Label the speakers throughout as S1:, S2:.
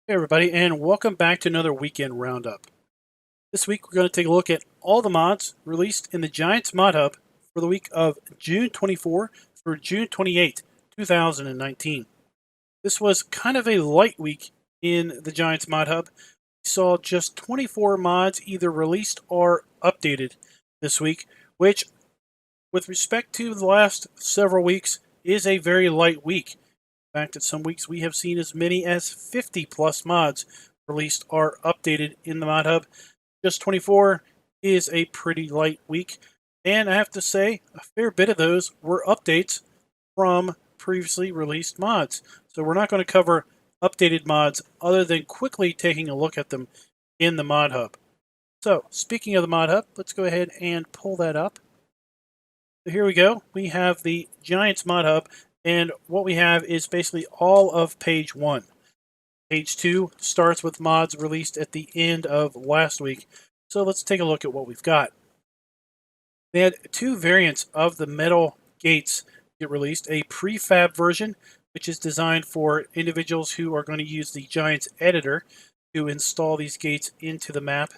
S1: Hey everybody, and welcome back to another weekend roundup. This week we're going to take a look at all the mods released in the Giants Mod Hub for the week of June 24 through June 28, 2019. This was kind of a light week in the Giants Mod Hub. We saw just 24 mods either released or updated this week, which, with respect to the last several weeks, is a very light week. In fact, at some weeks we have seen as many as 50 plus mods released or updated in the Mod Hub. Just 24 is a pretty light week, and I have to say, a fair bit of those were updates from previously released mods. So we're not going to cover updated mods other than quickly taking a look at them in the Mod Hub. So, speaking of the Mod Hub, let's go ahead and pull that up. So here we go. We have the Giants Mod Hub, and what we have is basically all of page 1. Page 2 starts with mods released at the end of last week. So let's take a look at what we've got. They had 2 variants of the metal gates get released. A prefab version, which is designed for individuals who are going to use the Giants editor to install these gates into the map.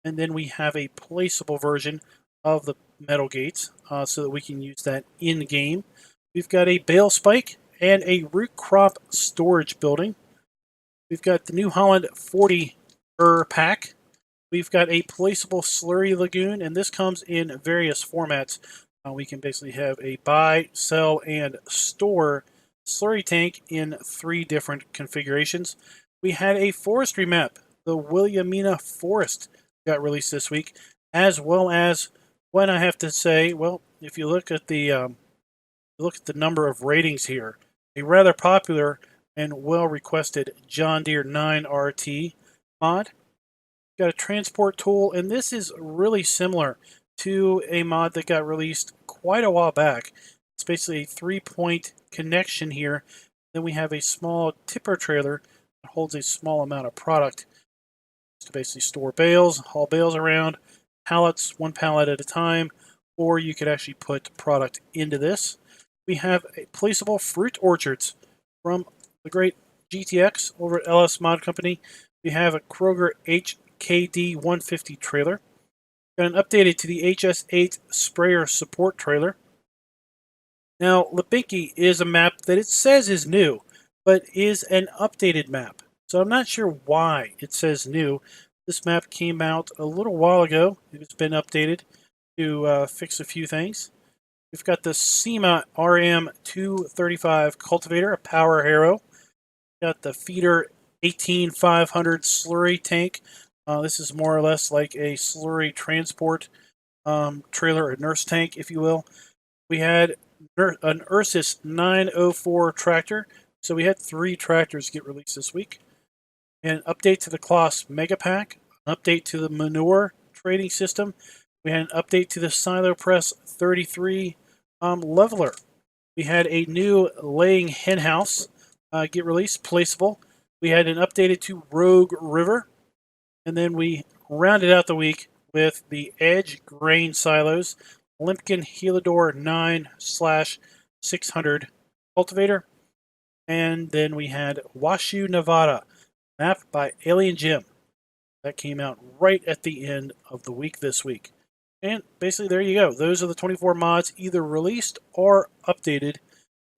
S1: And then we have a placeable version of the metal gates so that we can use that in-game. We've got a bale spike and a root crop storage building. We've got the new Holland 40 pack. We've got a placeable slurry lagoon, and this comes in various formats. We can basically have a buy, sell, and store slurry tank in 3 different configurations. We had a forestry map. The Williamina Forest got released this week, as well as when I have to say, well, if you look at the number of ratings here, a rather popular and well-requested John Deere 9 RT mod. Got a transport tool, and this is really similar to a mod that got released quite a while back. It's basically a 3-point connection here. Then we have a small tipper trailer that holds a small amount of product to basically store bales, haul bales around, pallets, 1 pallet at a time, or you could actually put product into this. We have a placeable fruit orchards from the great GTX over at LS Mod Company. We have a Kroger HKD 150 trailer. Got an updated to the HS8 sprayer support trailer. Now, Lubinki is a map that it says is new, but is an updated map. So I'm not sure why it says new. This map came out a little while ago. It's been updated to fix a few things. We've got the SEMA RM235 Cultivator, a power harrow. Got the feeder 18500 slurry tank. This is more or less like a slurry transport trailer, a nurse tank, if you will. We had an Ursus 904 tractor. So we had 3 tractors get released this week. And an update to the Kloss Mega Pack, an update to the manure trading system. We had an update to the Silo Press 33 leveler. We had a new laying hen house get released, placeable. We had an updated to Rogue River. And then we rounded out the week with the Edge grain silos, Limpkin Helidor 9/600 cultivator. And then we had Washoe, Nevada, mapped by Alien Jim. That came out right at the end of the week this week. And basically, there you go. Those are the 24 mods either released or updated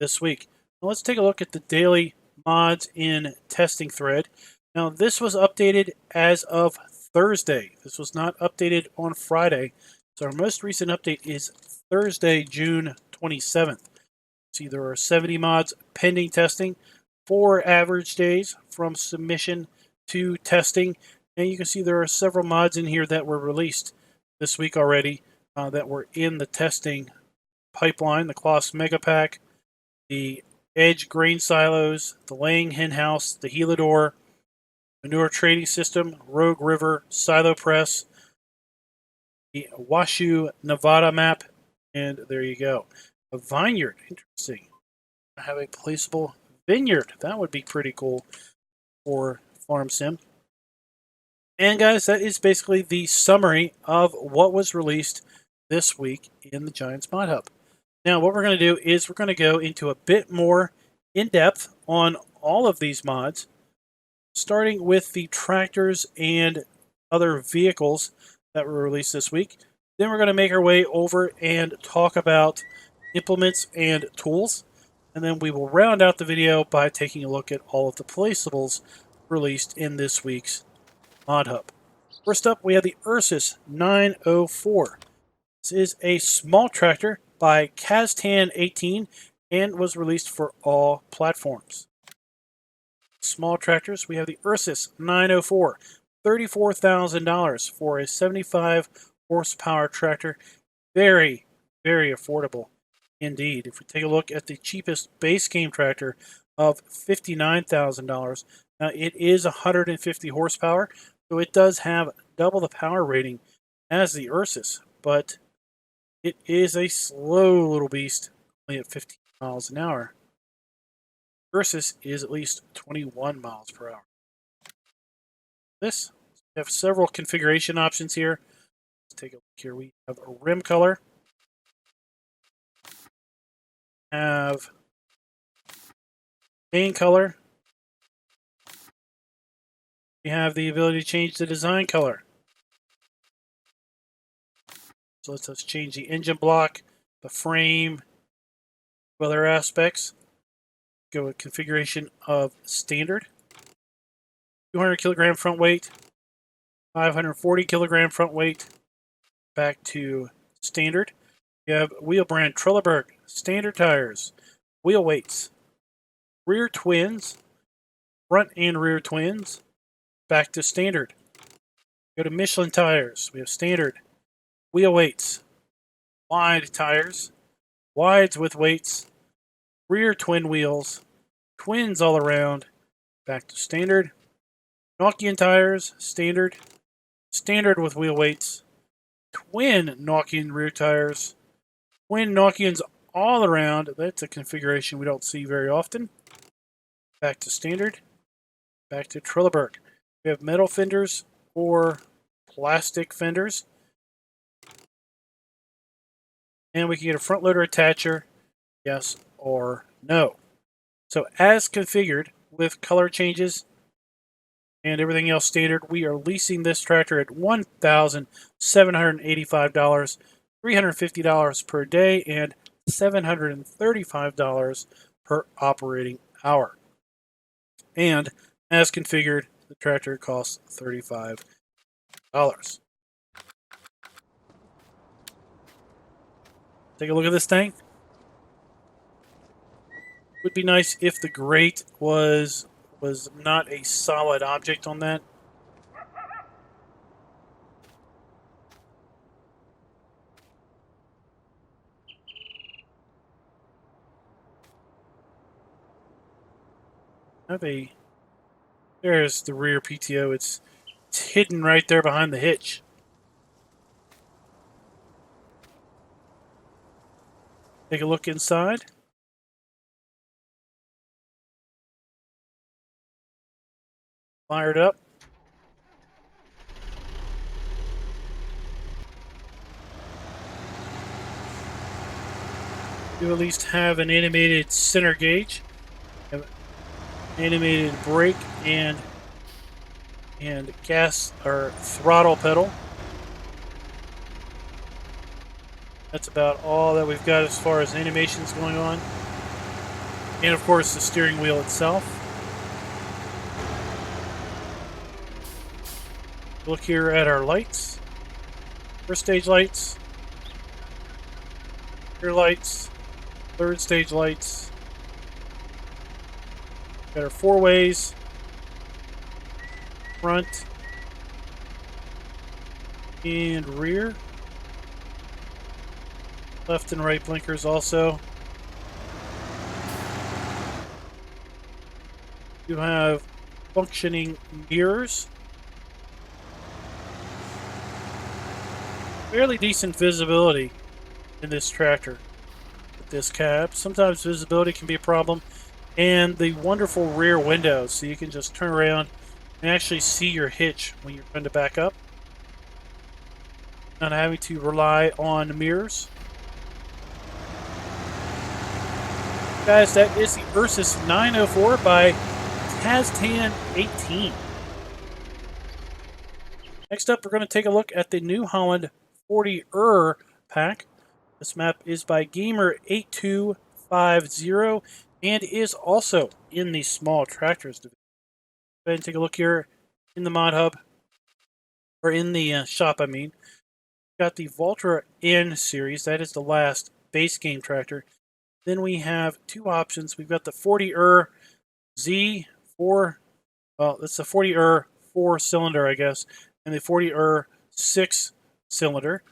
S1: this week. Now let's take a look at the daily mods in testing thread. Now, this was updated as of Thursday. This was not updated on Friday. So our most recent update is Thursday, June 27th. See, there are 70 mods pending testing, 4 average days from submission to testing. And you can see there are several mods in here that were released this week already that were in the testing pipeline. The Kloss Mega Pack, the Edge grain silos, the laying hen house, the Helidor, manure trading system, Rogue River, Silo Press, the Washoe, Nevada map, and there you go. A vineyard, interesting. I have a placeable vineyard. That would be pretty cool for Farm Sim. And guys, that is basically the summary of what was released this week in the Giants Mod Hub. Now, what we're going to do is we're going to go into a bit more in-depth on all of these mods. starting with the tractors and other vehicles that were released this week. Then we're going to make our way over and talk about implements and tools. And then we will round out the video by taking a look at all of the placeables released in this week's Mod Hub. First up, we have the Ursus 904. This is a small tractor by Kaztan18 and was released for all platforms. Small tractors, we have the Ursus 904, $34,000 for a 75 horsepower tractor. Very, very affordable indeed. If we take a look at the cheapest base game tractor of $59,000, now it is 150 horsepower, so it does have double the power rating as the Ursus, but it is a slow little beast, only at 15 miles an hour. Ursus is at least 21 miles per hour. We have several configuration options here. Let's take a look here. We have a rim color. Have main color. We have the ability to change the design color. So let's change the engine block, the frame, other aspects. Go with configuration of standard. 200 kilogram front weight, 540 kilogram front weight. Back to standard. We have wheel brand Trelleborg, standard tires, wheel weights, rear twins, front and rear twins. Back to standard. Go to Michelin tires. We have standard, wheel weights, wide tires, wides with weights, rear twin wheels, twins all around. Back to standard. Nokian tires, standard, standard with wheel weights, twin Nokian rear tires, twin Nokians all around. That's a configuration we don't see very often. Back to standard. Back to Trelleborg. We have metal fenders or plastic fenders. And we can get a front loader attacher, yes or no. So as configured with color changes and everything else standard, we are leasing this tractor at $1,785, $350 per day, and $735 per operating hour. And as configured, the tractor costs $35. Take a look at this thing. Would be nice if the grate was not a solid object on that. There's the rear PTO. It's hidden right there behind the hitch. Take a look inside. Fired up. You at least have an animated center gauge, animated brake and gas or throttle pedal. That's about all that we've got as far as animations going on. And of course the steering wheel itself. Look here at our lights. First stage lights. Rear lights. Third stage lights. Got our four ways. Front. And rear. Left and right blinkers also. You have functioning mirrors. Fairly decent visibility in this tractor with this cab. Sometimes visibility can be a problem. And the wonderful rear windows, so you can just turn around and actually see your hitch when you're trying to back up. Not having to rely on mirrors. Guys, that is the Ursus 904 by has tan 18. Next up, we're going to take a look at the New Holland 40 pack. This map is by Gamer8250 and is also in the small tractors division. Go ahead and take a look here in the mod hub, or in the shop, I mean. Got the Valtra N series. That is the last base game tractor. Then we have two options. We've got the 40 Z4, well, that's the 40 4-cylinder, I guess, and the 40 6-cylinder.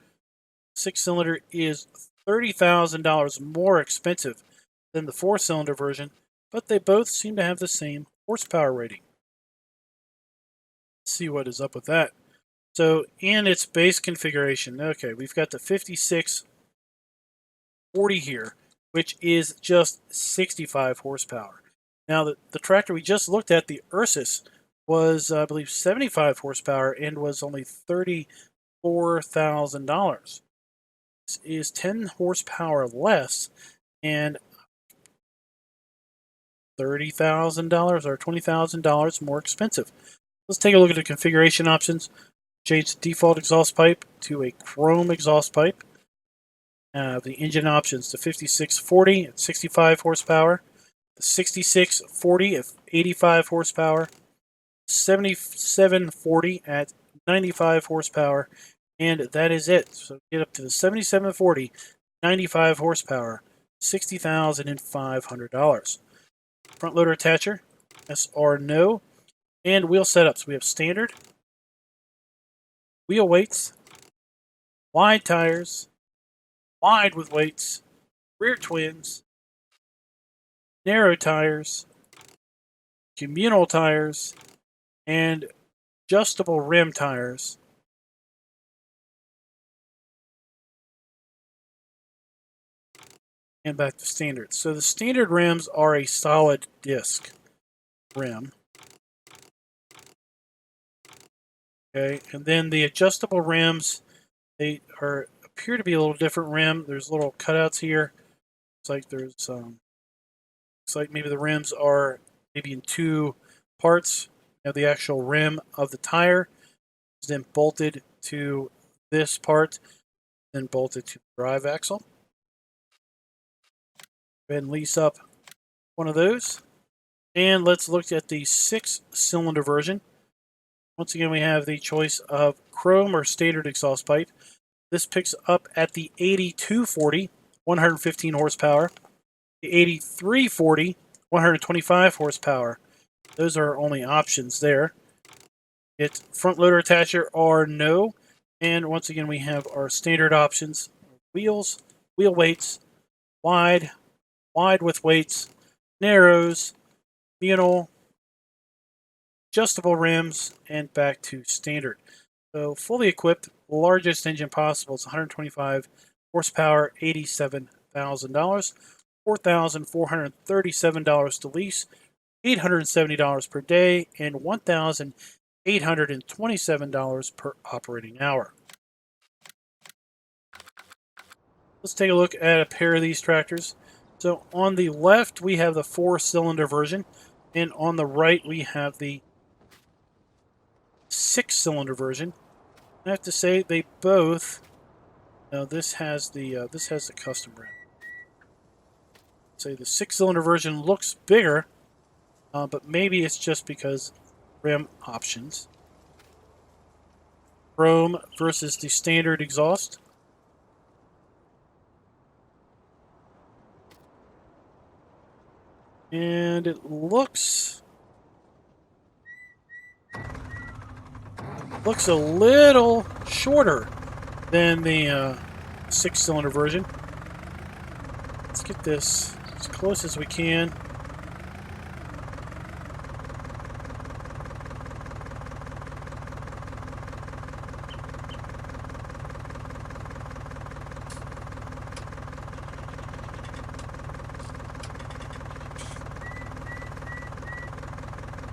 S1: 6-cylinder is $30,000 more expensive than the 4-cylinder version, but they both seem to have the same horsepower rating. Let's see what is up with that. So, in its base configuration, okay, we've got the 5640 here, which is just 65 horsepower. Now, the tractor we just looked at, the Ursus, was, I believe, 75 horsepower and was only $34,000. This is 10 horsepower less and $30,000 or $20,000 more expensive. Let's take a look at the configuration options. Change the default exhaust pipe to a chrome exhaust pipe. The engine options, the 5640 at 65 horsepower, the 6640 at 85 horsepower, 7740 at 95 horsepower, and that is it. So get up to the 7740, 95 horsepower, $60,500. Front loader attacher, yes or no, and wheel setups. We have standard, wheel weights, wide tires, wide with weights, rear twins, narrow tires, communal tires, and adjustable rim tires. And back to standard. So the standard rims are a solid disc rim. Okay, and then the adjustable rims, they appear to be a little different rim. There's little cutouts here. It's like there's looks like maybe the rims are maybe in two parts. You have the actual rim of the tire is then bolted to this part, then bolted to the drive axle. Go ahead and lease up one of those. And let's look at the 6-cylinder version. Once again, we have the choice of chrome or standard exhaust pipe. This picks up at the 8240, 115 horsepower. The 8340, 125 horsepower. Those are only options there. It's front loader attacher or no. And once again, we have our standard options. Wheels, wheel weights, wide with weights, narrows, communal, adjustable rims, and back to standard. So fully equipped, largest engine possible is 125 horsepower, $87,000, $4,437 to lease, $870 per day, and $1,827 per operating hour. Let's take a look at a pair of these tractors. So on the left, we have the 4-cylinder version, and on the right, we have the 6-cylinder version. I have to say they both. Now this has the custom rim. Say the 6-cylinder version looks bigger, but maybe it's just because rim options. Chrome versus the standard exhaust. And it looks a little shorter than the 6-cylinder version. Let's get this as close as we can.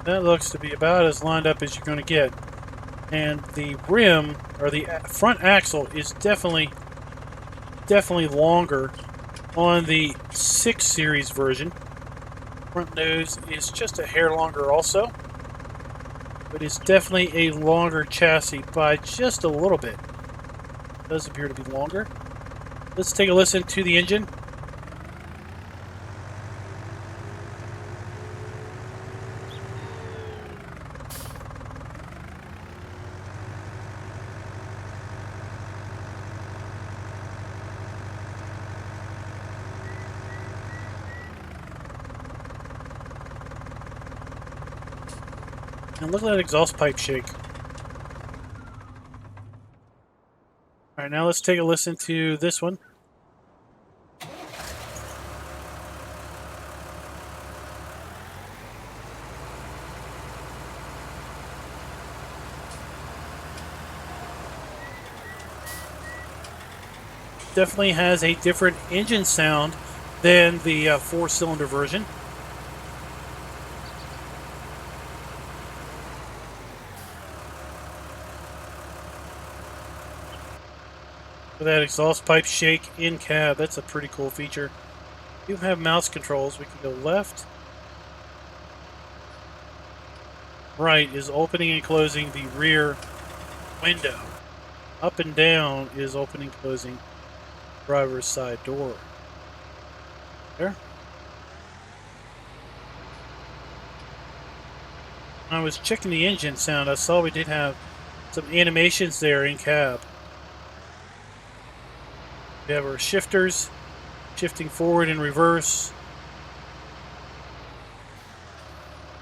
S1: That looks to be about as lined up as you're going to get. And the rim, or the front axle, is definitely longer on the 6 series version. Front nose is just a hair longer also, but it's definitely a longer chassis by just a little bit. It does appear to be longer. Let's take a listen to the engine. And look at that exhaust pipe shake. All right, now let's take a listen to this one. Definitely has a different engine sound than the 4-cylinder version. With that exhaust pipe shake in cab, that's a pretty cool feature. You have mouse controls. We can go left. Right is opening and closing the rear window. Up and down is opening and closing driver's side door. There. When I was checking the engine sound, I saw we did have some animations there in cab. We have our shifters, shifting forward and reverse,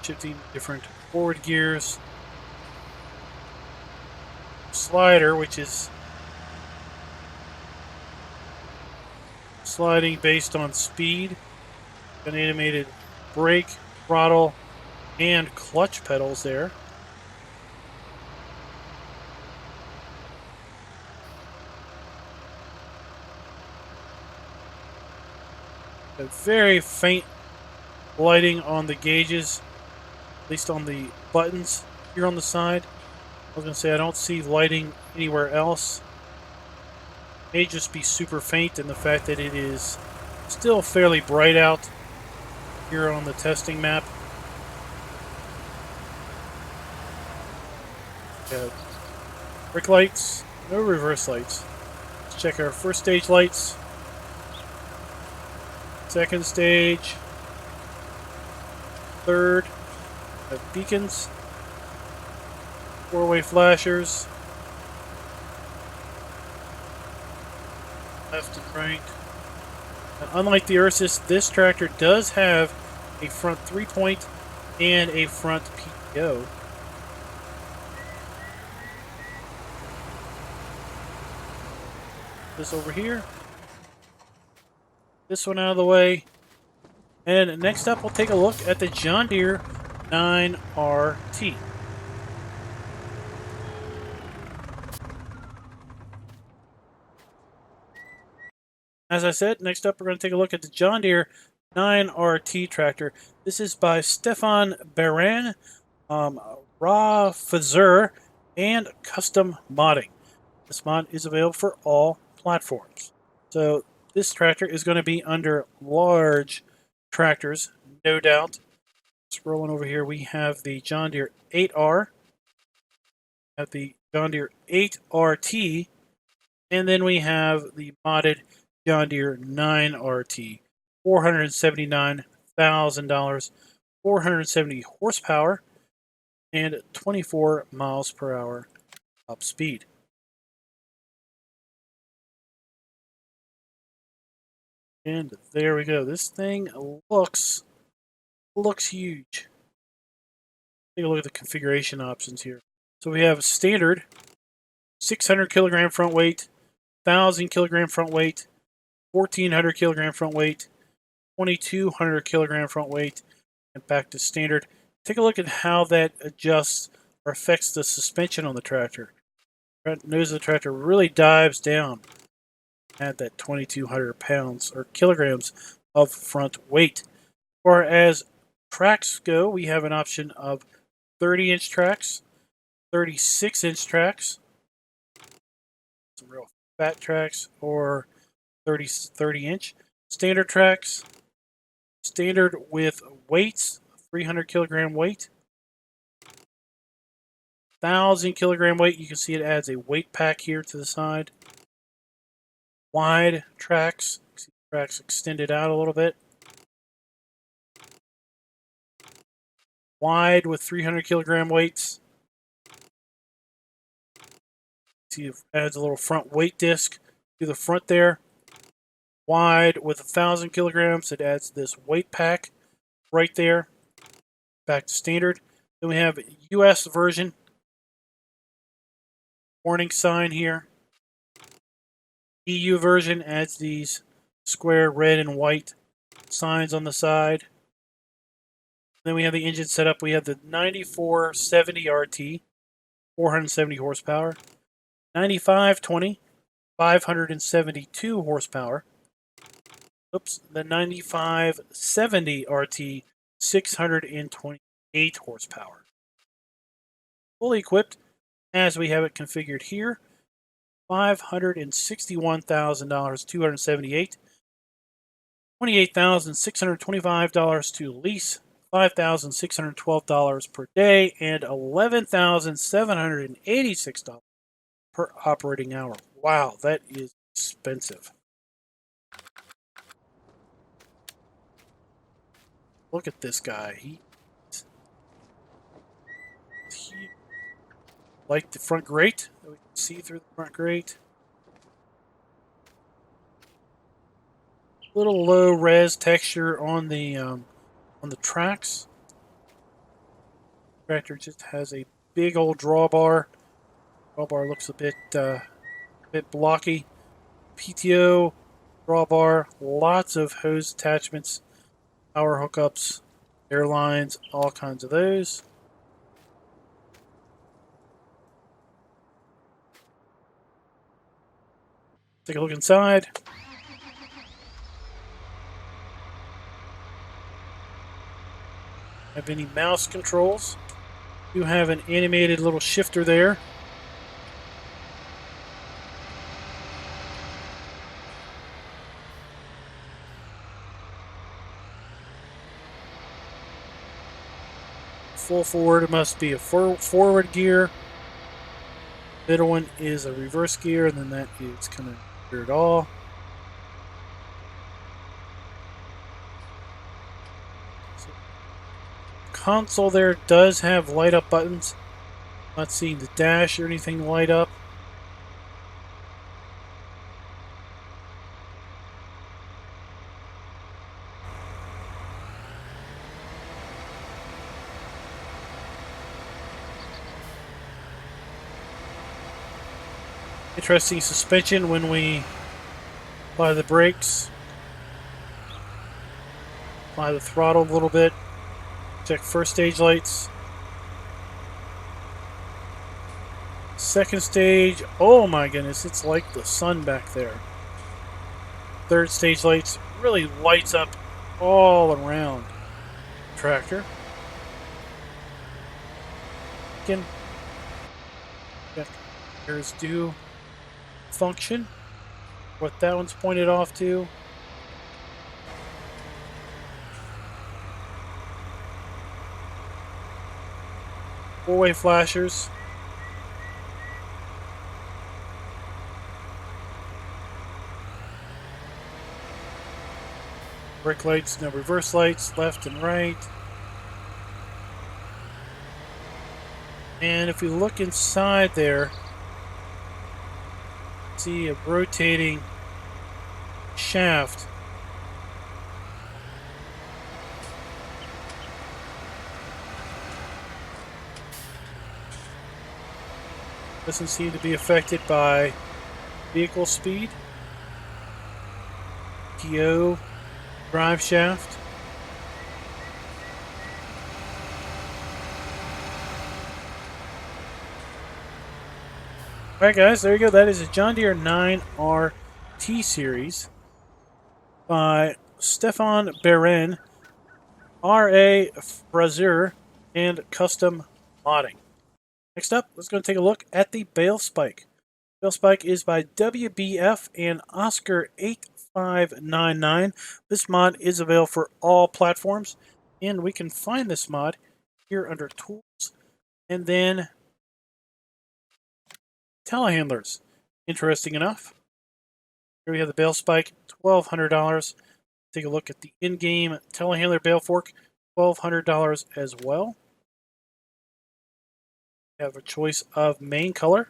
S1: shifting different forward gears, slider, which is sliding based on speed, an animated brake, throttle, and clutch pedals there. A very faint lighting on the gauges, at least on the buttons here on the side. I was going to say I don't see lighting anywhere else. It may just be super faint in the fact that it is still fairly bright out here on the testing map. We have brake lights, no reverse lights. Let's check our first stage lights. Second stage. Third. We have beacons. Four-way flashers. Left and right. Now, unlike the Ursus, this tractor does have a front 3-point and a front PTO. This over here. This one out of the way. And next up, we'll take a look at the John Deere 9RT. As I said, next up we're going to take a look at the John Deere 9RT tractor. This is by Stefan Baran, Raw Fazur, and Custom Modding. This mod is available for all platforms. So this tractor is going to be under large tractors, no doubt. Scrolling over here, we have the John Deere 8R, have the John Deere 8RT, and then we have the modded John Deere 9RT, $479,000, 470 horsepower, and 24 miles per hour top speed. And there we go. This thing looks huge. Take a look at the configuration options here. So we have standard 600 kilogram front weight, 1,000 kilogram front weight, 1,400 kilogram front weight, 2,200 kilogram front weight, and back to standard. Take a look at how that adjusts or affects the suspension on the tractor. The nose of the tractor really dives down at that 2,200 pounds or kilograms of front weight. As far as tracks go, we have an option of 30-inch tracks, 36-inch tracks, some real fat tracks, or 30-inch standard tracks, Standard with weights, 300 kilogram weight. 1,000 kilogram weight, you can see it adds a weight pack here to the side. Wide tracks, see the tracks extended out a little bit. Wide with 300 kilogram weights. See it adds a little front weight disc to the front there. Wide with 1,000 kilograms, it adds this weight pack right there. Back to standard. Then we have US version. Warning sign here. EU version adds these square red and white signs on the side. Then we have the engine setup. We have the 9470 RT, 470 horsepower. 9520, 572 horsepower. Oops, the 9570 RT, 628 horsepower. Fully equipped as we have it configured here. $561,000, 278. $28,625 to lease. $5,612 per day, and $11,786 per operating hour. Wow, that is expensive. Look at this guy. He like the front grate that we can see through the front grate. Little low res texture on the tracks. Tractor just has a big old drawbar. Drawbar looks a bit blocky. PTO drawbar, lots of hose attachments, power hookups, air lines, all kinds of those. Take a look inside. Have any mouse controls? You have an animated little shifter there. Full forward must be a forward gear. Middle one is a reverse gear, and then that is kind of gear at all. So, console there does have light up buttons. Not seeing the dash or anything light up. Interesting suspension when we apply the brakes. Apply the throttle a little bit. Check first stage lights. Second stage, oh my goodness, it's like the sun back there. Third stage lights really lights up all around the tractor. Again, here's do function, what that one's pointed off to. Four-way flashers. Brake lights, no reverse lights, left and right. And if we look inside there, see a rotating shaft. Doesn't seem to be affected by vehicle speed. TO drive shaft. Alright guys, there you go. That is a John Deere 9R T Series by Stefan Beren, R.A. Fraser, and Custom Modding. Next up, let's go take a look at the bale spike. Bale spike is by WBF and Oscar FS19. This mod is available for all platforms, and we can find this mod here under Tools, and then Telehandlers. Interesting enough. Here we have the bale spike, $1,200. Take a look at the in-game telehandler bale fork, $1,200 as well. We have a choice of main color.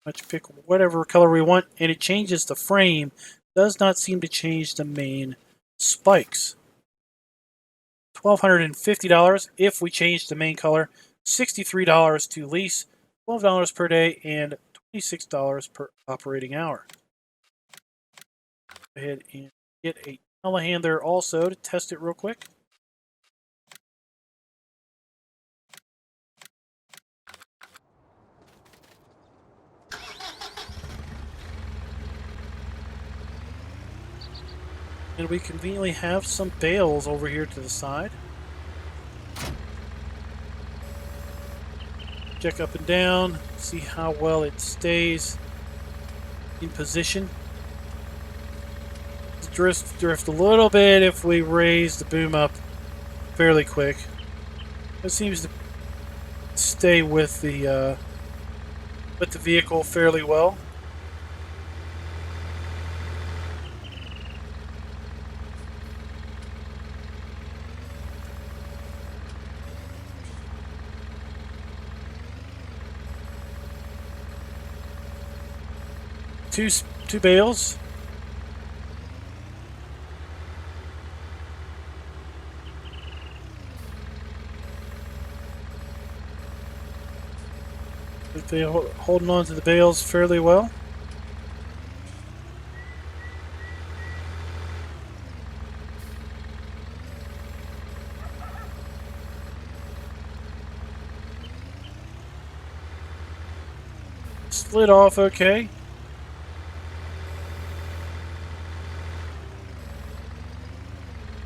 S1: Let's pick whatever color we want, and it changes the frame. Does not seem to change the main spikes. $1,250 if we change the main color. $63 to lease, $12 per day, and $26 per operating hour. Go ahead and get a telehandler also to test it real quick. And we conveniently have some bales over here to the side. Check up and down, see how well it stays in position. Drift a little bit if we raise the boom up fairly quick. It seems to stay with the vehicle fairly well. Two bales. They're holding on to the bales fairly well. Split off okay.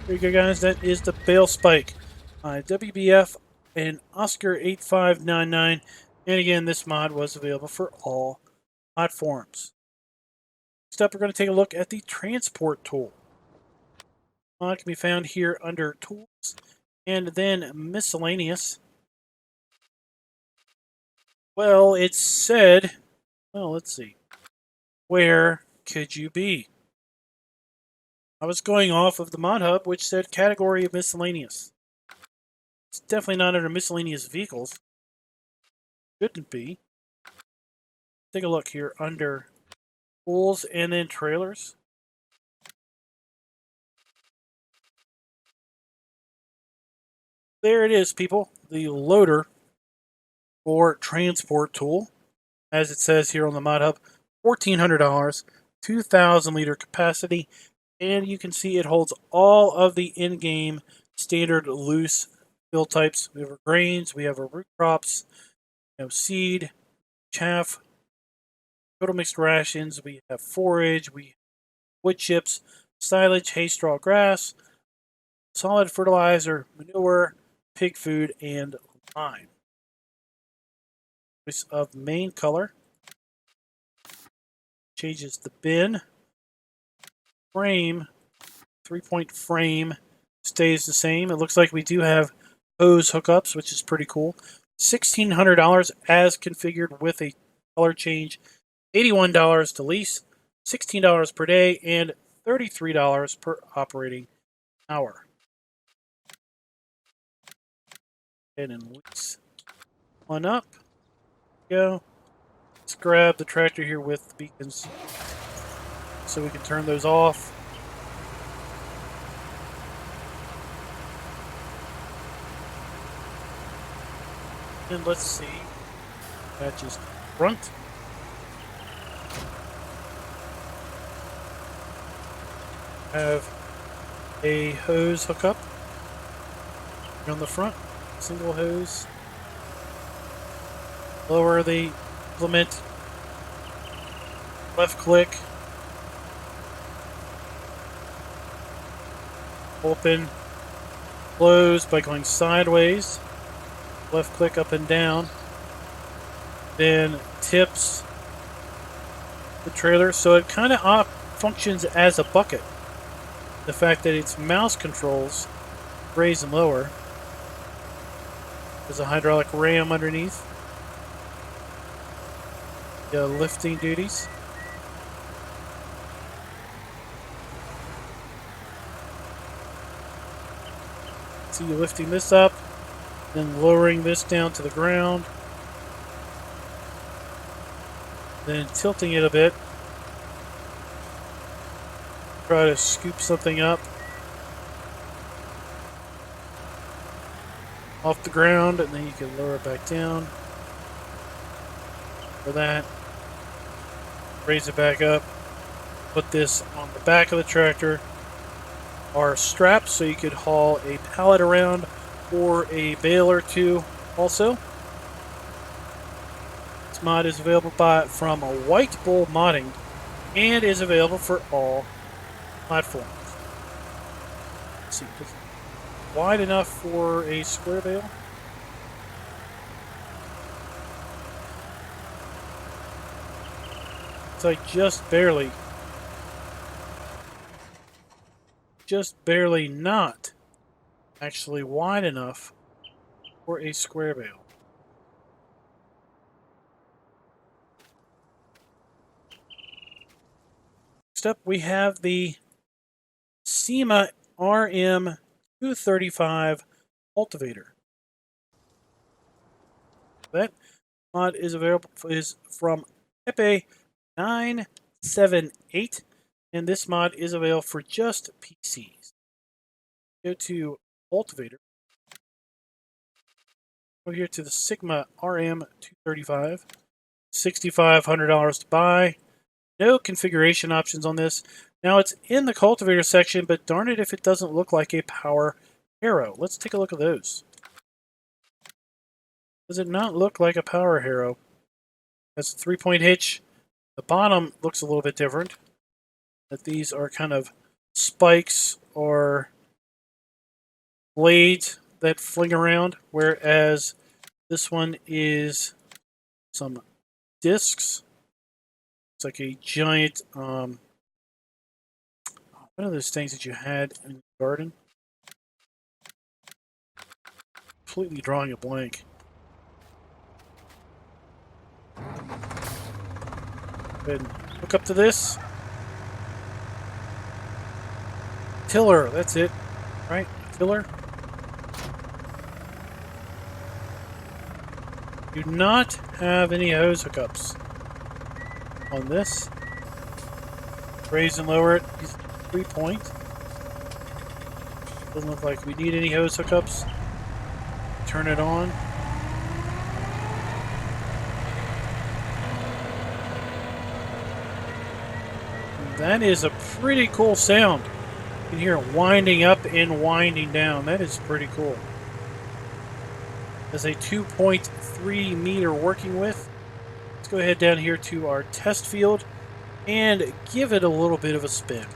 S1: There you go, guys. That is the bale spike. WBF and Oscar 8599. And again, this mod was available for all platforms. Next up, we're going to take a look at the transport tool. Mod can be found here under Tools and then Miscellaneous. Well, it said, well, let's see. Where could you be? I was going off of the mod hub, which said category of miscellaneous. It's definitely not under miscellaneous vehicles. Shouldn't be. Take a look here under tools and then trailers. There it is, people. The loader for transport tool. As it says here on the mod hub, $1,400, 2,000 liter capacity. And you can see it holds all of the in-game standard loose fill types. We have our grains, we have our root crops, seed, chaff, total mixed rations, we have forage, we have wood chips, silage, hay, straw, grass, solid fertilizer, manure, pig food, and lime. Choice of main color. Changes the bin. Frame, 3-point frame, stays the same. It looks like we do have hose hookups, which is pretty cool. $1,600 as configured with a color change. $81 to lease, $16 per day, and $33 per operating hour. And lease one up. Go. Let's grab the tractor here with the beacons so we can turn those off. And let's see. That's just front. Have a hose hookup on the front. Single hose. Lower the implement. Left click. Open, close by going sideways, left click up and down, then tips the trailer. So it kind of functions as a bucket. The fact that its mouse controls raise and lower. There's a hydraulic ram underneath. The lifting duties. See you lifting this up, then lowering this down to the ground, then tilting it a bit. Try to scoop something up off the ground, and then you can lower it back down. For that, raise it back up. Put this on the back of the tractor. Are straps so you could haul a pallet around or a bale or two also. This mod is available from White Bull Modding and is available for all platforms. Let's see, is it wide enough for a square bale? It's like just barely not actually wide enough for a square bale. Next up, we have the SEMA RM235 Cultivator. That mod is available is from FS19, and this mod is available for just PCs. Go to Cultivator. Go here to the Sigma RM235. $6,500 to buy. No configuration options on this. Now it's in the cultivator section, but darn it if it doesn't look like a power harrow. Let's take a look at those. Does it not look like a power harrow? That's a 3-point hitch. The bottom looks a little bit different. That these are kind of spikes or blades that fling around, whereas this one is some discs. It's like a giant, what are those things that you had in the garden? Completely drawing a blank. Go ahead and hook up to this. Tiller, that's it, right? Tiller. Do not have any hose hookups on this. Raise and lower it. 3-point. Doesn't look like we need any hose hookups. Turn it on. And that is a pretty cool sound. You can hear it winding up and winding down. That is pretty cool. As a 2.3 meter working width. Let's go ahead down here to our test field and give it a little bit of a spin.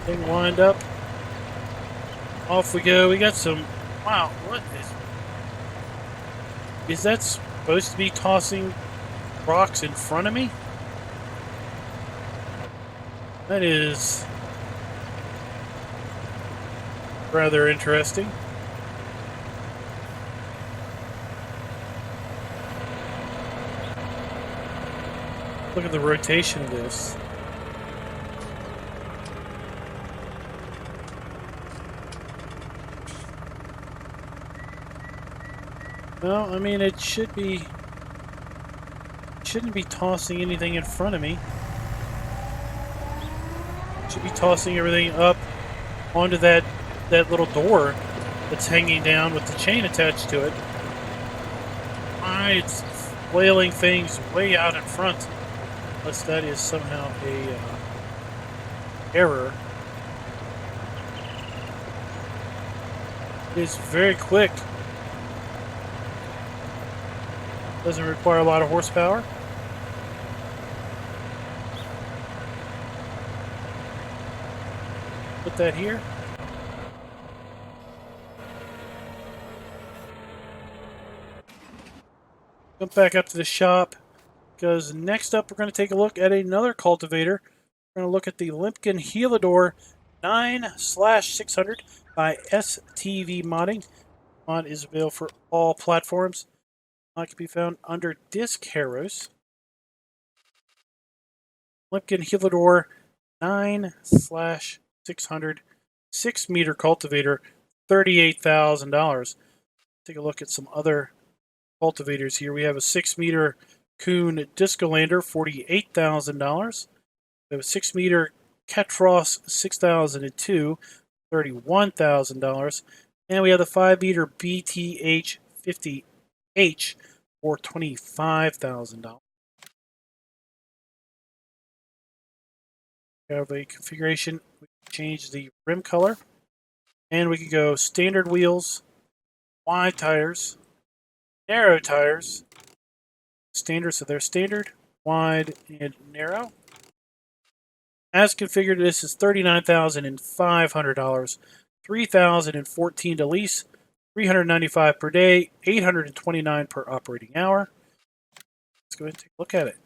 S1: Thing wind up. Off we go. We got some. Wow, what is that supposed to be tossing rocks in front of me? That is rather interesting. Look at the rotation of this. Well, I mean, it shouldn't be tossing anything in front of me. It should be tossing everything up onto that little door that's hanging down with the chain attached to it. It's flailing things way out in front, unless that is somehow a error. It is very quick. Doesn't require a lot of horsepower. Put that here. Come back up to the shop, because next up we're going to take a look at another cultivator. We're going to look at the Limpkin Helador 9/600 by STV Modding. Mod is available for all platforms. Mod can be found under Disc Harrows. Limpkin Helador 9/600 6-meter cultivator, $38,000. Take a look at some other cultivators here. We have a 6-meter Kuhn Discolander, $48,000. We have a 6-meter Ketros 6002, $31,000. And we have the 5-meter BTH 50H for $25,000. We have a configuration. We can change the rim color. And we can go standard wheels, wide tires, narrow tires, standard, so they're standard, wide, and narrow. As configured, this is $39,500, $3,014 to lease, $395 per day, $829 per operating hour. Let's go ahead and take a look at it.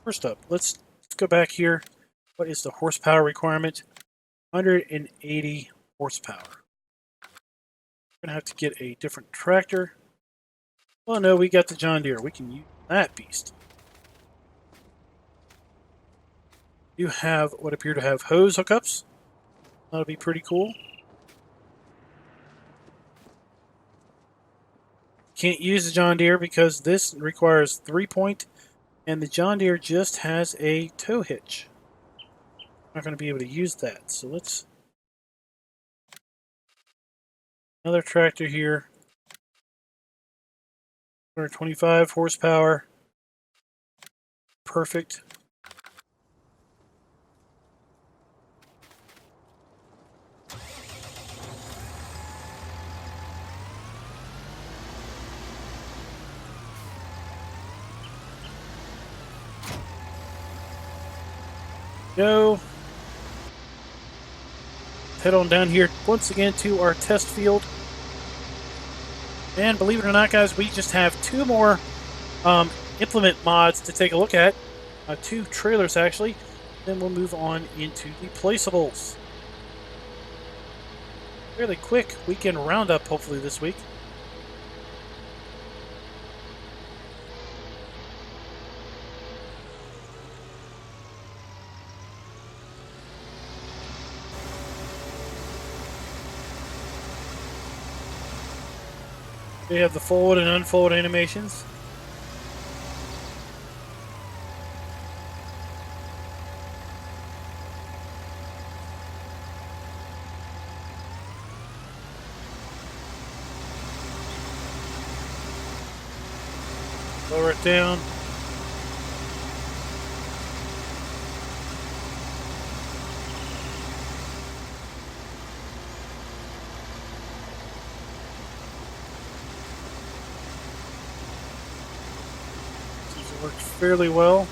S1: First up, let's go back here. What is the horsepower requirement? 180 horsepower. We're going to have to get a different tractor. Well, no, we got the John Deere. We can use that beast. You have what appear to have hose hookups. That'll be pretty cool. Can't use the John Deere because this requires 3-point, and the John Deere just has a tow hitch. Not going to be able to use that. So let's... Another tractor here. 125 horsepower. Perfect. Go. Head on down here once again to our test field. And believe it or not, guys, we just have 2 more implement mods to take a look at. 2 trailers, actually. Then we'll move on into the placeables. Fairly quick weekend roundup, hopefully, this week. They have the fold and unfold animations. Lower it down. Worked fairly well.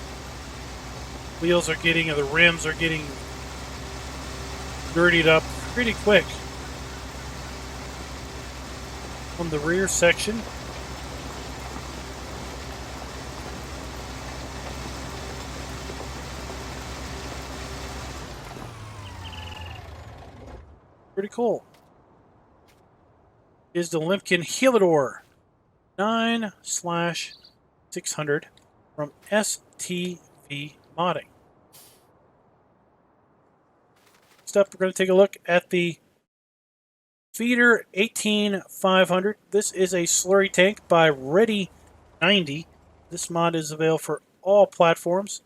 S1: Wheels are getting, the rims are getting dirtied up pretty quick on the rear section. Pretty cool. Is the Limpkin Helador 9/600 from STV Modding. Next up, we're going to take a look at the Feeder 18500. This is a slurry tank by Ready 90. This mod is available for all platforms.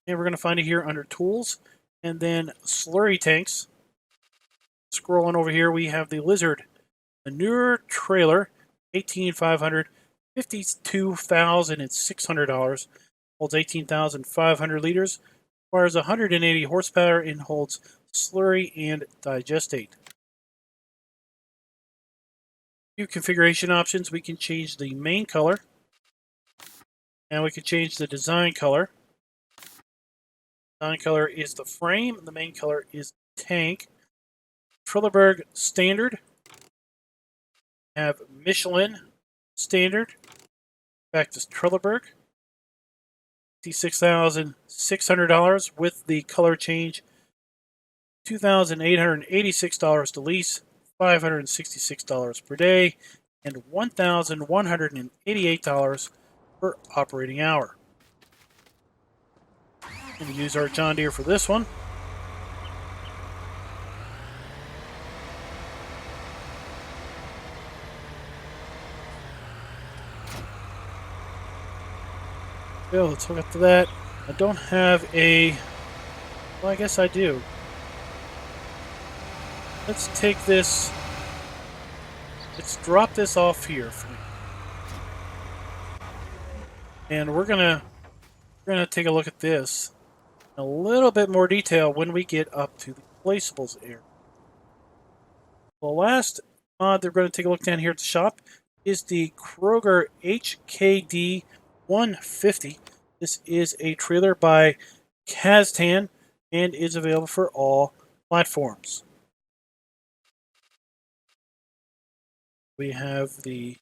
S1: And we're going to find it here under Tools. And then Slurry Tanks. Scrolling over here, we have the Lizard Manure Trailer 18500. $52,600. Holds 18,500 liters. Requires 180 horsepower and holds slurry and digestate. Few configuration options. We can change the main color, and we can change the design color. Design color is the frame, and the main color is tank. Trelleborg standard. Have Michelin standard. Back to Trelleborg. $56,600 with the color change. $2,886 to lease. $566 per day, and $1,188 per operating hour. Going to use our John Deere for this one. So let's hook up to that. I don't have a... Well, I guess I do. Let's take this... Let's drop this off here for me. And we're gonna take a look at this in a little bit more detail when we get up to the Placeables area. The last mod they're going to take a look down here at the shop is the Kroger HKD 150. This is a trailer by Kaztan and is available for all platforms. We have the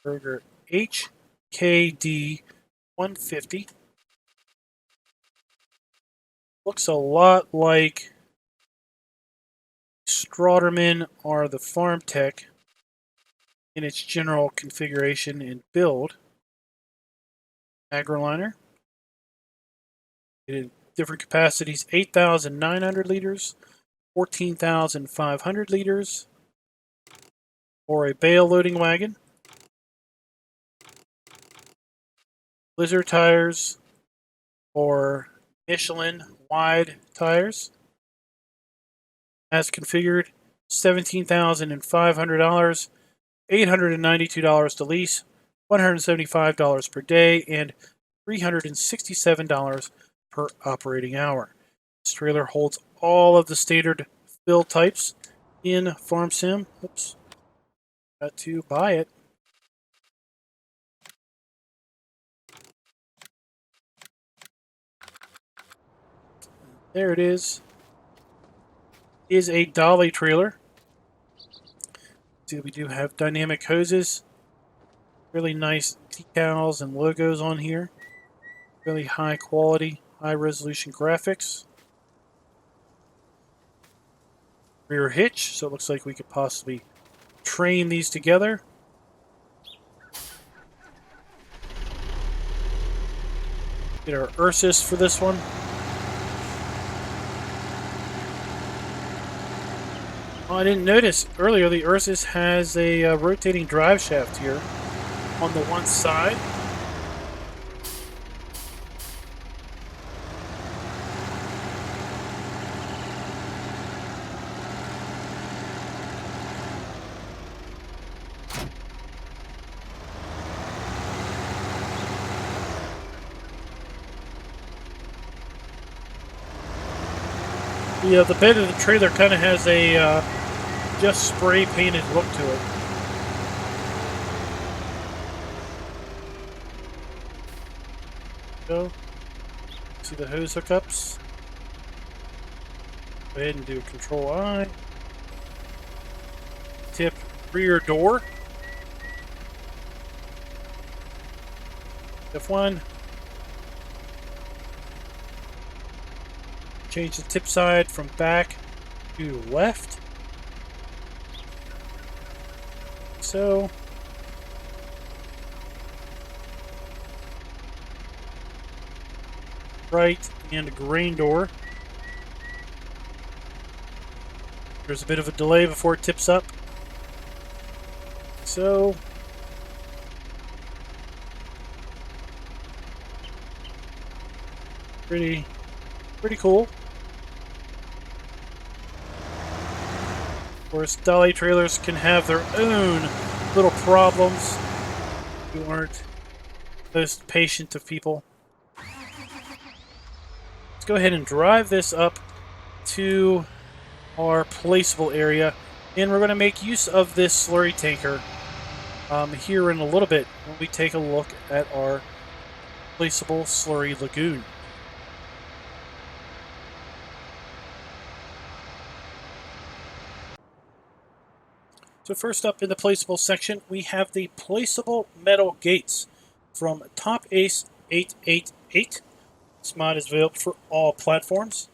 S1: Kroger HKD 150. Looks a lot like Strawderman or the Farm Tech in its general configuration and build. Agroliner. In different capacities, 8,900 liters, 14,500 liters, or a bale loading wagon. Blizzard tires or Michelin wide tires. As configured, $17,500, $892 to lease, $175 per day, and $367 per operating hour. This trailer holds all of the standard build types in Farm Sim. Oops. Got to buy it. There it is. Is a dolly trailer. We do have dynamic hoses. Really nice decals and logos on here. Really high quality, high resolution graphics. Rear hitch, so it looks like we could possibly train these together. Get our Ursus for this one. Oh, I didn't notice earlier the Ursus has a rotating drive shaft here on the one side. Yeah, the bed of the trailer kind of has a just spray painted look to it. So, see the hose hookups. Go ahead and do Control I. Tip rear door. F1. Change the tip side from back to left. So. Right and grain door. There's a bit of a delay before it tips up. So. Pretty cool. Of course, dolly trailers can have their own little problems. You aren't most patient of people. Let's go ahead and drive this up to our placeable area And we're going to make use of this slurry taker here in a little bit when we take a look at our placeable slurry lagoon. So first up in the placeable section, we have the placeable metal gates from Top Ace 888. This mod is available for all platforms,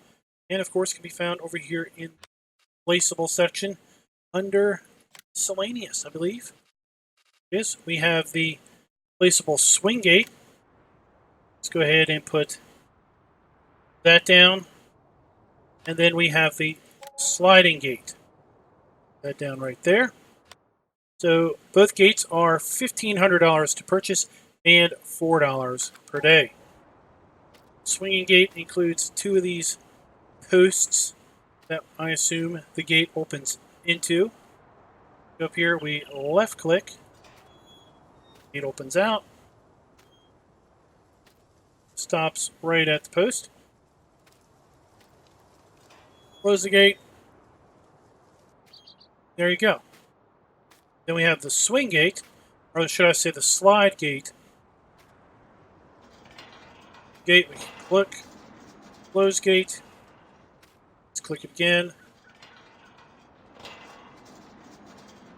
S1: and of course can be found over here in the placeable section under Miscellaneous, I believe. Yes, we have the placeable swing gate. Let's go ahead and put that down, and then we have the sliding gate. That down right there. So both gates are $1,500 to purchase and $4 per day. Swinging gate includes 2 of these posts that I assume the gate opens into. Up here, we left click. Gate opens out. Stops right at the post. Close the gate. There you go. Then we have the swing gate, or should I say the slide gate. Gate, we can click. Close gate. Let's click it again.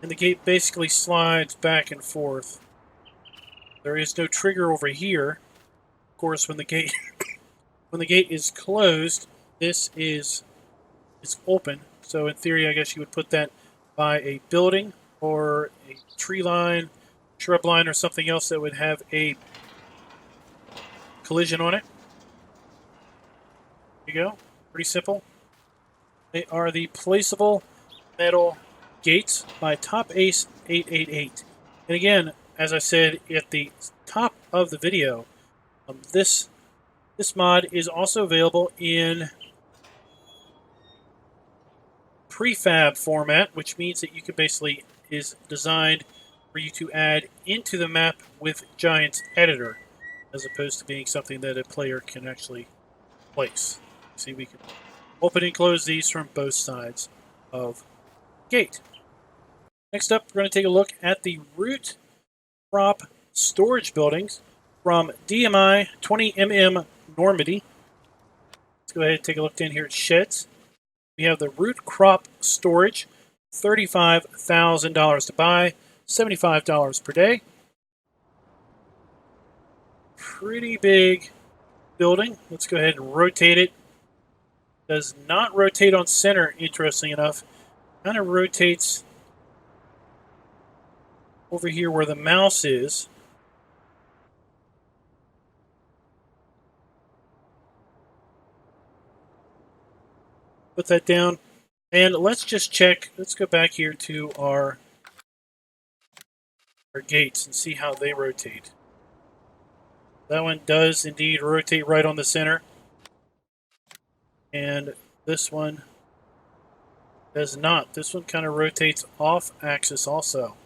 S1: And the gate basically slides back and forth. There is no trigger over here. Of course, when the gate is closed, this is open. So in theory, I guess you would put that by a building or a tree line, shrub line, or something else that would have a collision on it. There you go. Pretty simple. They are the placeable metal gates by Top Ace 888. And again, as I said at the top of the video, this mod is also available in prefab format, which means that you can basically is designed for you to add into the map with Giant's editor, as opposed to being something that a player can actually place. See, we can open and close these from both sides of the gate. Next up, we're going to take a look at the root crop storage buildings from DMI 20mm Normandy. Let's go ahead and take a look down here at sheds. We have the root crop storage, $35,000 to buy, $75 per day. Pretty big building. Let's go ahead and rotate it. Does not rotate on center, interestingly enough. Kind of rotates over here where the mouse is. Put that down. And let's just check. Let's go back here to our gates and see how they rotate. That one does indeed rotate right on the center. And this one does not. This one kind of rotates off axis also.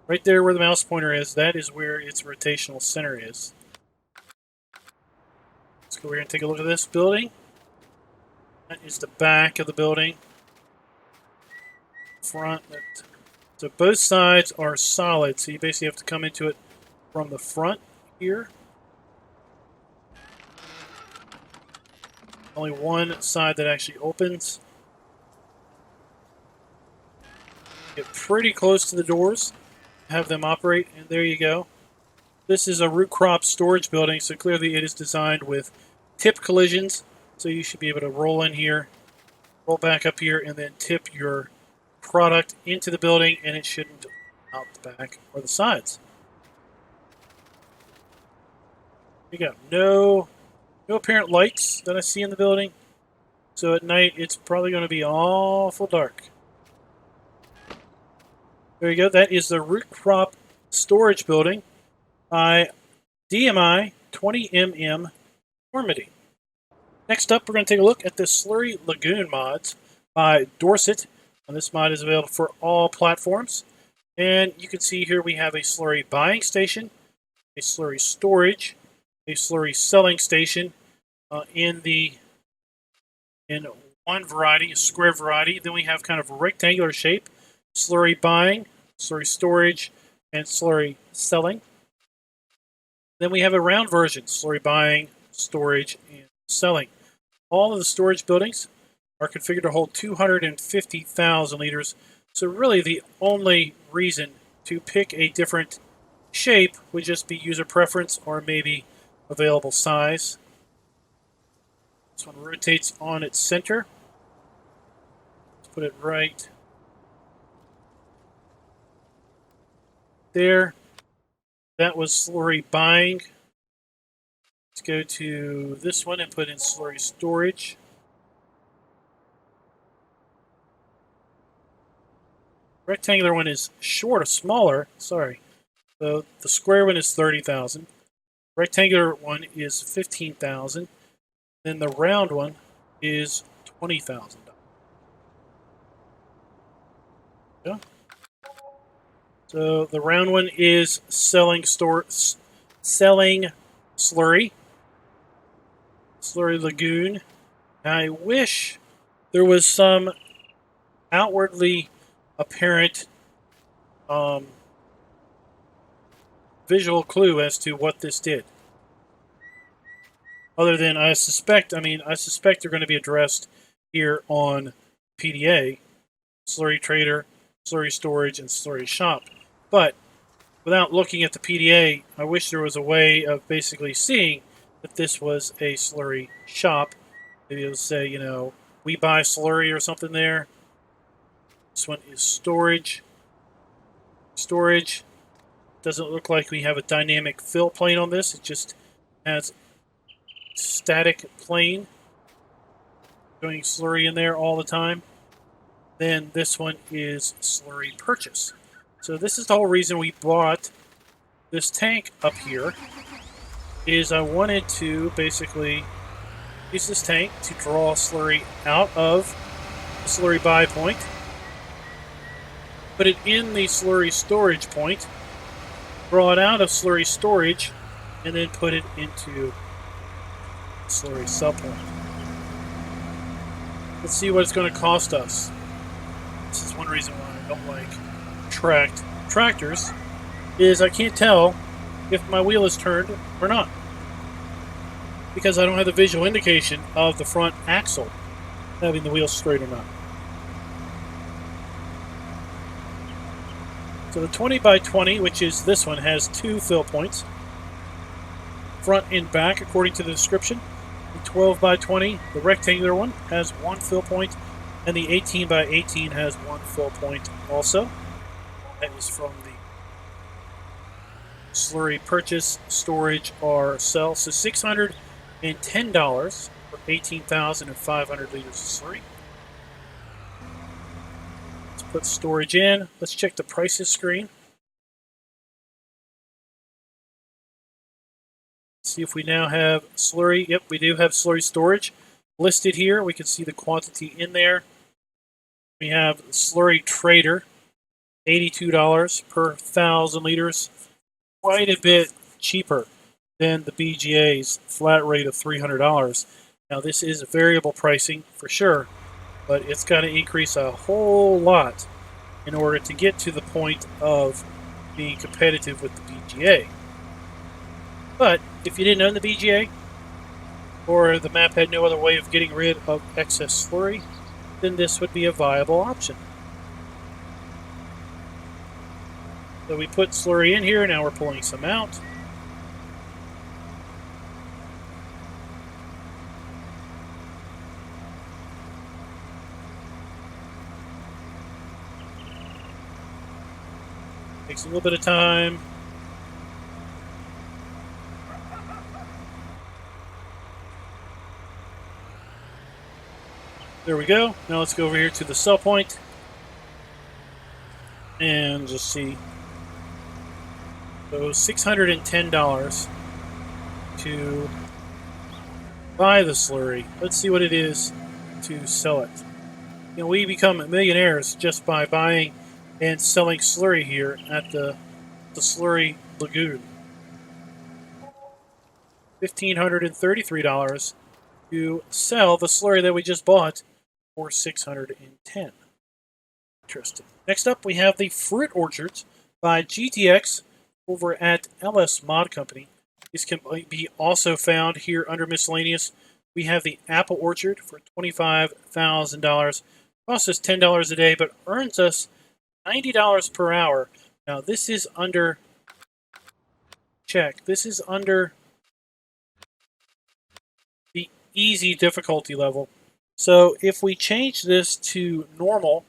S1: Right there where the mouse pointer is, that is where its rotational center is. Let's go over here and take a look at this building. That is the back of the building. Front. So both sides are solid, so you basically have to come into it from the front here. Only one side that actually opens. Get pretty close to the doors, have them operate, and there you go. This is a root crop storage building, so clearly it is designed with tip collisions, so you should be able to roll in here, roll back up here, and then tip your product into the building, and it shouldn't out the back or the sides. There you go. No apparent lights that I see in the building, so at night it's probably going to be awful dark. There you go. That is the root crop storage building by DMI 20mm Normandy. Next up, we're going to take a look at the Slurry Lagoon mods by Dorset. And this mod is available for all platforms. And you can see here we have a slurry buying station, a slurry storage, a slurry selling station in one variety, a square variety. Then we have kind of a rectangular shape slurry buying, slurry storage, and slurry selling. Then we have a round version, slurry buying, storage, and selling. All of the storage buildings are configured to hold 250,000 liters. So really the only reason to pick a different shape would just be user preference or maybe available size. This one rotates on its center. Let's put it right there. That was slurry buying. Let's go to this one and put in slurry storage. Rectangular one is smaller. Sorry. So the square one is 30,000. Rectangular one is 15,000. Then the round one is $20,000. Yeah. So the round one is selling slurry lagoon. I wish there was some outwardly apparent visual clue as to what this did. Other than I suspect they're going to be addressed here on PDA, slurry trader, slurry storage, and slurry shop. But without looking at the PDA, I wish there was a way of basically seeing that this was a slurry shop. Maybe it'll say, you know, we buy slurry or something there. This one is storage. Storage. Doesn't look like we have a dynamic fill plane on this. It just has static plane going slurry in there all the time. Then this one is slurry purchase. So this is the whole reason we bought this tank up here, is I wanted to basically use this tank to draw slurry out of the slurry buy point, put it in the slurry storage point, draw it out of slurry storage, and then put it into slurry sell point. Let's see what it's going to cost us. This is one reason why I don't like tracked tractors, is I can't tell if my wheel is turned or not, because I don't have the visual indication of the front axle having the wheel straight or not. So the 20 by 20, which is this one, has 2 fill points, front and back according to the description. The 12 by 20, the rectangular one, has 1 fill point, and the 18 by 18 has 1 fill point also. That is from the slurry purchase, storage, or sell. So $610 for 18,500 liters of slurry. Let's put storage in. Let's check the prices screen. See if we now have slurry. Yep, we do have slurry storage listed here. We can see the quantity in there. We have slurry trader, $82 per 1,000 liters. Quite a bit cheaper than the BGA's flat rate of $300. Now this is variable pricing for sure, but it's got to increase a whole lot in order to get to the point of being competitive with the BGA. But if you didn't own the BGA, or the map had no other way of getting rid of excess slurry, then this would be a viable option. So we put slurry in here, now we're pulling some out. Takes a little bit of time. There we go. Now let's go over here to the sell point and just see. So $610 to buy the slurry. Let's see what it is to sell it. You know, we become millionaires just by buying and selling slurry here at the slurry lagoon. $1,533 to sell the slurry that we just bought for $610. Interesting. Next up, we have the Fruit Orchards by GTX over at LS Mod Company. These can be also found here under Miscellaneous. We have the Apple Orchard for $25,000. Costs us $10 a day, but earns us $90 per hour. Now, this is under... Check. This is under the easy difficulty level. So if we change this to normal,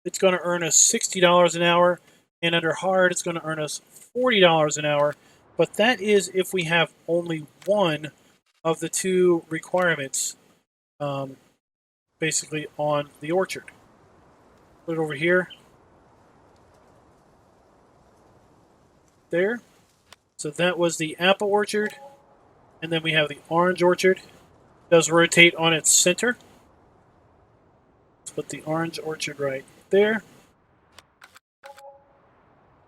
S1: it's going to earn us $60 an hour, and under hard, it's going to earn us $40 an hour. But that is if we have only one of the two requirements, basically on the orchard. Put it over here. There. So that was the apple orchard, and then we have the orange orchard. It does rotate on its center. Let's put the orange orchard right there.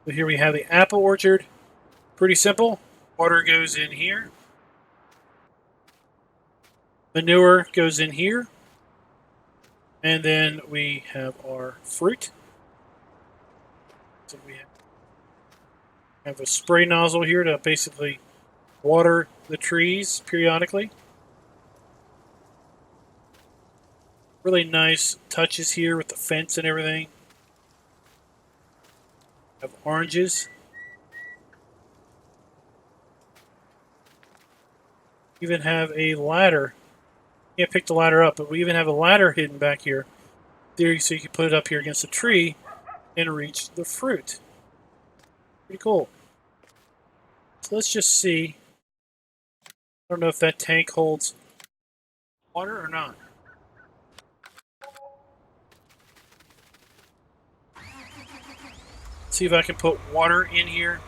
S1: So here we have the apple orchard. Pretty simple. Water goes in here. Manure goes in here. And then we have our fruit. So we have a spray nozzle here to basically water the trees periodically. Really nice touches here with the fence and everything. We have oranges. Even have a ladder. Can't pick the ladder up, but we even have a ladder hidden back here. There, so you can put it up here against a tree and reach the fruit. Pretty cool. So let's just see. I don't know if that tank holds water or not. See if I can put water in here.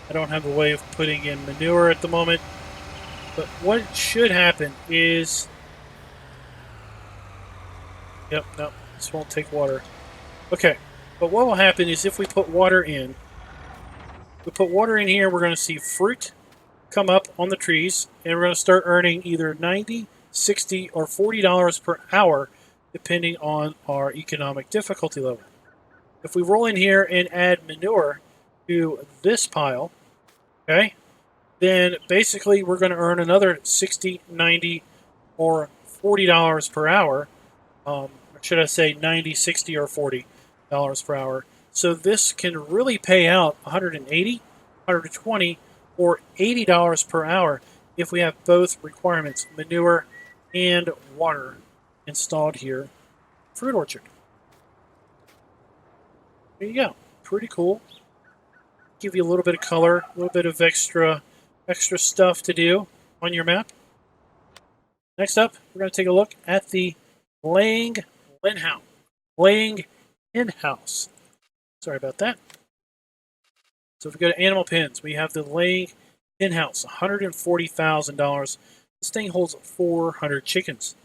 S1: I don't have a way of putting in manure at the moment. But what should happen is... Yep, no, this won't take water. Okay, but what will happen is if we put water in, we put water in here, we're going to see fruit come up on the trees, and we're going to start earning either $90, $60, or $40 per hour, depending on our economic difficulty level. If we roll in here and add manure to this pile, okay, then basically we're going to earn another $60, $90, or $40 per hour. Or should I say $90, $60, or $40 per hour. So this can really pay out $180, $120, or $80 per hour if we have both requirements, manure and water, installed here. Fruit orchard. There you go. Pretty cool. Give you a little bit of color, a little bit of extra stuff to do on your map. Next up, we're going to take a look at the laying hen house. Sorry about that. So if we go to animal pens, we have the laying hen house, $140,000. This thing holds 400 chickens.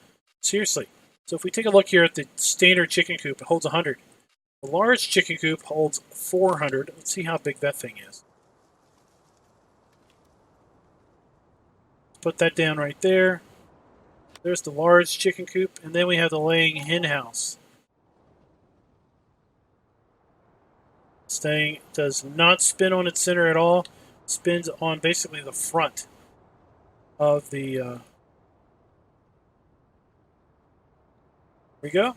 S1: Seriously. So if we take a look here at the standard chicken coop, it holds 100. The large chicken coop holds 400. Let's see how big that thing is. Put that down right there. There's the large chicken coop, and then we have the laying hen house. This thing does not spin on its center at all. It spins on basically the front of the... There we go.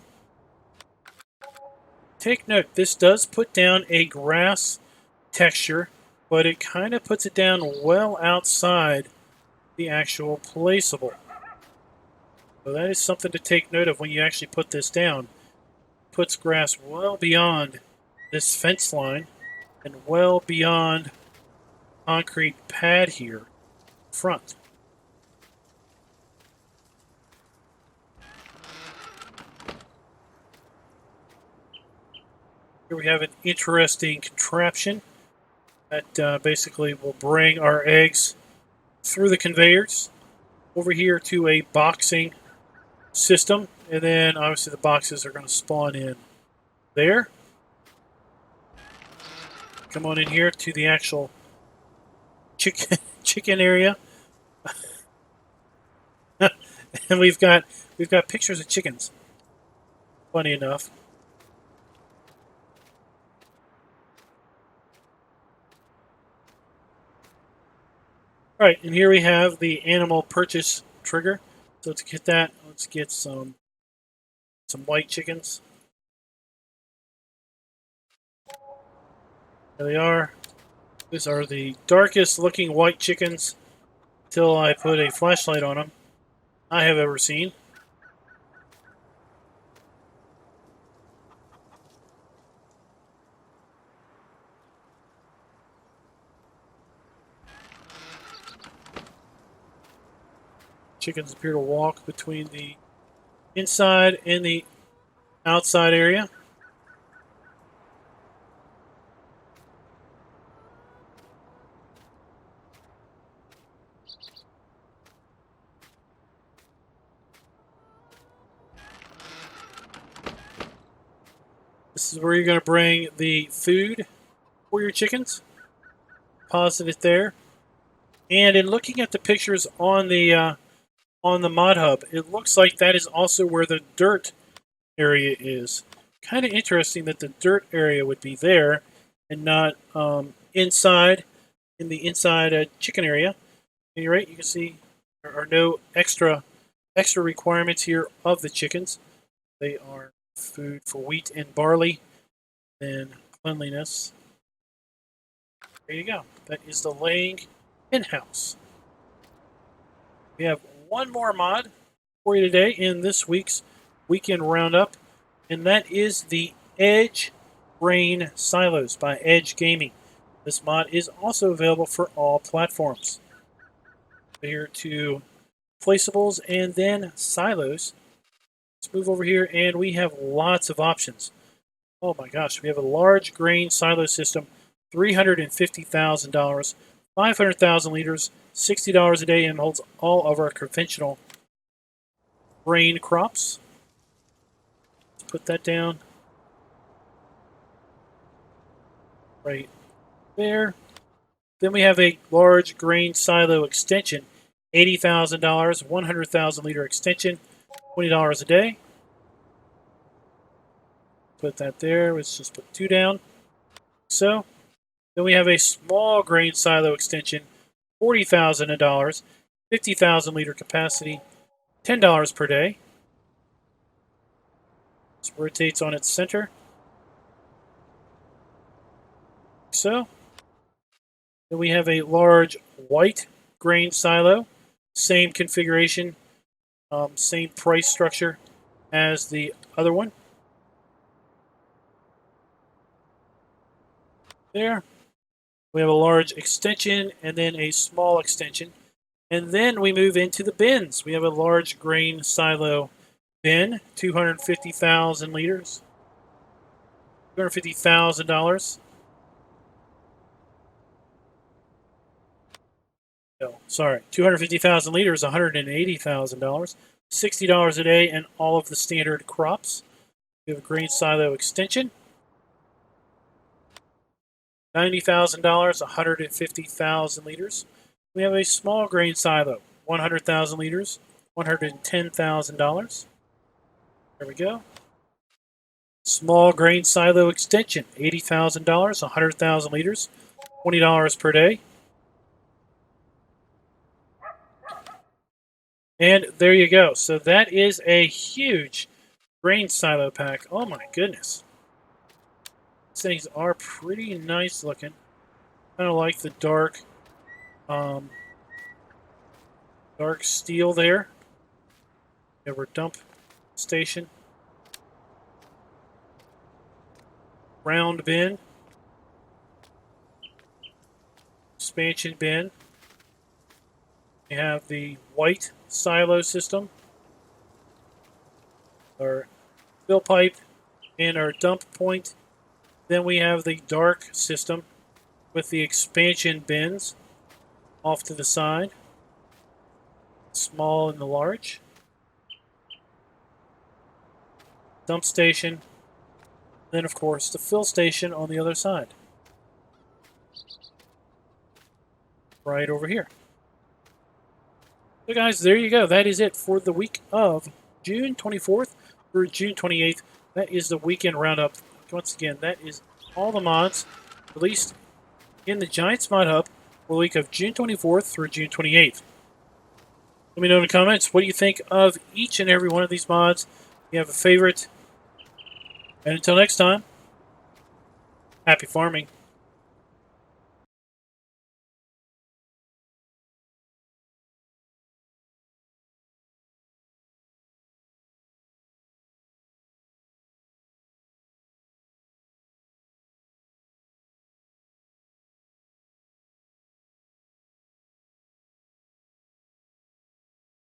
S1: Take note, this does put down a grass texture, but it kind of puts it down well outside the actual placeable. So that is something to take note of when you actually put this down. It puts grass well beyond this fence line and well beyond concrete pad here front. Here we have an interesting contraption that basically will bring our eggs through the conveyors over here to a boxing system, and then obviously the boxes are going to spawn in there. Come on in here to the actual chicken area. And we've got pictures of chickens. Funny enough. All right, and here we have the animal purchase trigger. So to get that, let's get some white chickens. There they are. These are the darkest looking white chickens till I put a flashlight on them I have ever seen. Chickens appear to walk between the inside and the outside area. This is where you're going to bring the food for your chickens. Deposit it there. And in looking at the pictures on the mod hub, it looks like that is also where the dirt area is. Kind of interesting that the dirt area would be there and not inside in the inside chicken area. And you're right, you can see there are no extra requirements here of the chickens. They are food for wheat and barley and cleanliness. There you go. That is the laying hen house. We have one more mod for you today in this week's weekend roundup, and that is the Edge Grain Silos by Edge Gaming. This mod is also available for all platforms. Here to Placeables and then Silos. Let's move over here, and we have lots of options. Oh my gosh, we have a large grain silo system, $350,000, 500,000 liters, $60 a day, and holds all of our conventional grain crops. Let's put that down right there. Then we have a large grain silo extension, $80,000, 100,000 liter extension, $20 a day. Put that there. Let's just put 2 down. So then we have a small grain silo extension, $40,000, 50,000 liter capacity, $10 per day. This rotates on its center. So then we have a large white grain silo, same configuration, same price structure as the other one. There. We have a large extension and then a small extension. And then we move into the bins. We have a large grain silo bin, 250,000 liters, $250,000. No, sorry, 250,000 liters, $180,000, $60 a day, and all of the standard crops. We have a grain silo extension, $90,000, 150,000 liters. We have a small grain silo, 100,000 liters, $110,000. There we go. Small grain silo extension, $80,000, 100,000 liters, $20 per day. And there you go. So that is a huge grain silo pack. Oh my goodness. These things are pretty nice looking. Kind of like the dark steel there. We have our dump station. Round bin. Expansion bin. We have the white silo system. Our fill pipe and our dump point. Then we have the dark system with the expansion bins off to the side. Small and the large. Dump station. Then, of course, the fill station on the other side. Right over here. So, guys, there you go. That is it for the week of June 24th through June 28th, That is the weekend roundup. Once again, that is all the mods released in the Giants Mod Hub for the week of June 24th through June 28th. Let me know in the comments what you think of each and every one of these mods. If you have a favorite. And until next time, happy farming.